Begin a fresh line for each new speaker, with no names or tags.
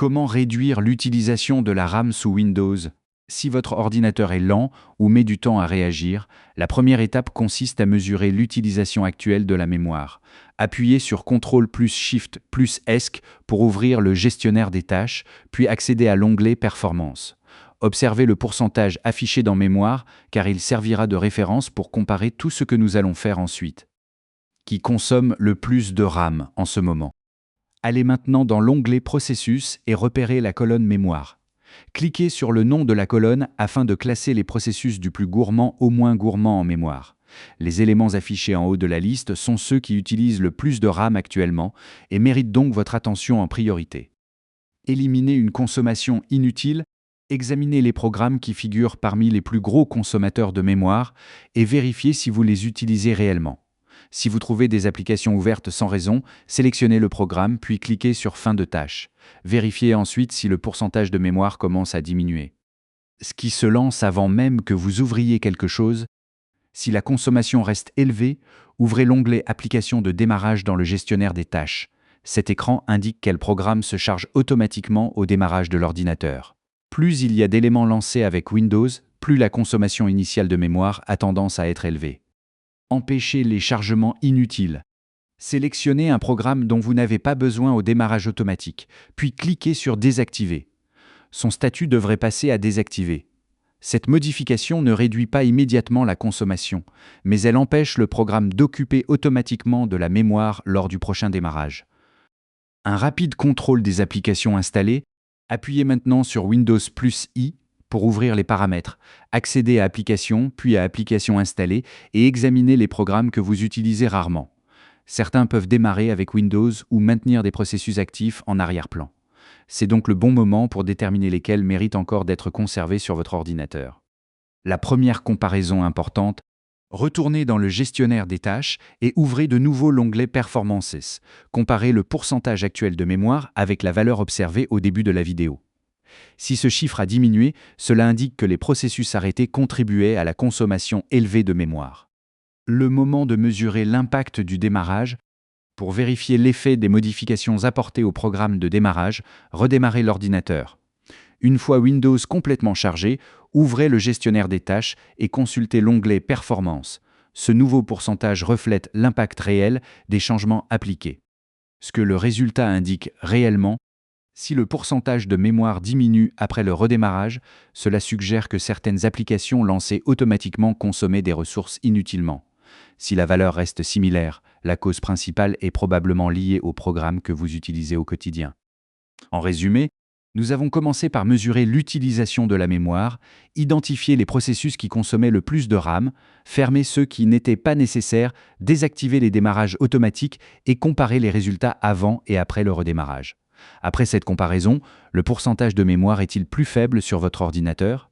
Comment réduire l'utilisation de la RAM sous Windows? Si votre ordinateur est lent ou met du temps à réagir, la première étape consiste à mesurer l'utilisation actuelle de la mémoire. Appuyez sur CTRL plus SHIFT plus ESC pour ouvrir le gestionnaire des tâches, puis accéder à l'onglet Performance. Observez le pourcentage affiché dans Mémoire, car il servira de référence pour comparer tout ce que nous allons faire ensuite. Qui consomme le plus de RAM en ce moment? Allez maintenant dans l'onglet Processus et repérez la colonne Mémoire. Cliquez sur le nom de la colonne afin de classer les processus du plus gourmand au moins gourmand en mémoire. Les éléments affichés en haut de la liste sont ceux qui utilisent le plus de RAM actuellement et méritent donc votre attention en priorité. Éliminez une consommation inutile, examinez les programmes qui figurent parmi les plus gros consommateurs de mémoire et vérifiez si vous les utilisez réellement. Si vous trouvez des applications ouvertes sans raison, sélectionnez le programme puis cliquez sur Fin de tâche. Vérifiez ensuite si le pourcentage de mémoire commence à diminuer. Ce qui se lance avant même que vous ouvriez quelque chose. Si la consommation reste élevée, ouvrez l'onglet Applications de démarrage dans le gestionnaire des tâches. Cet écran indique quel programme se charge automatiquement au démarrage de l'ordinateur. Plus il y a d'éléments lancés avec Windows, plus la consommation initiale de mémoire a tendance à être élevée. Empêchez les chargements inutiles. Sélectionnez un programme dont vous n'avez pas besoin au démarrage automatique, puis cliquez sur Désactiver. Son statut devrait passer à Désactiver. Cette modification ne réduit pas immédiatement la consommation, mais elle empêche le programme d'occuper automatiquement de la mémoire lors du prochain démarrage. Un rapide contrôle des applications installées. Appuyez maintenant sur Windows plus I pour ouvrir les paramètres, accéder à Applications, puis à Applications installées et examiner les programmes que vous utilisez rarement. Certains peuvent démarrer avec Windows ou maintenir des processus actifs en arrière-plan. C'est donc le bon moment pour déterminer lesquels méritent encore d'être conservés sur votre ordinateur. La première comparaison importante, retournez dans le gestionnaire des tâches et ouvrez de nouveau l'onglet Performances. Comparez le pourcentage actuel de mémoire avec la valeur observée au début de la vidéo. Si ce chiffre a diminué, cela indique que les processus arrêtés contribuaient à la consommation élevée de mémoire. Le moment de mesurer l'impact du démarrage. Pour vérifier l'effet des modifications apportées au programme de démarrage, redémarrez l'ordinateur. Une fois Windows complètement chargé, ouvrez le gestionnaire des tâches et consultez l'onglet Performance. Ce nouveau pourcentage reflète l'impact réel des changements appliqués. Ce que le résultat indique réellement. Si le pourcentage de mémoire diminue après le redémarrage, cela suggère que certaines applications lancées automatiquement consommaient des ressources inutilement. Si la valeur reste similaire, la cause principale est probablement liée au programme que vous utilisez au quotidien. En résumé, nous avons commencé par mesurer l'utilisation de la mémoire, identifier les processus qui consommaient le plus de RAM, fermer ceux qui n'étaient pas nécessaires, désactiver les démarrages automatiques et comparer les résultats avant et après le redémarrage. Après cette comparaison, le pourcentage de mémoire est-il plus faible sur votre ordinateur?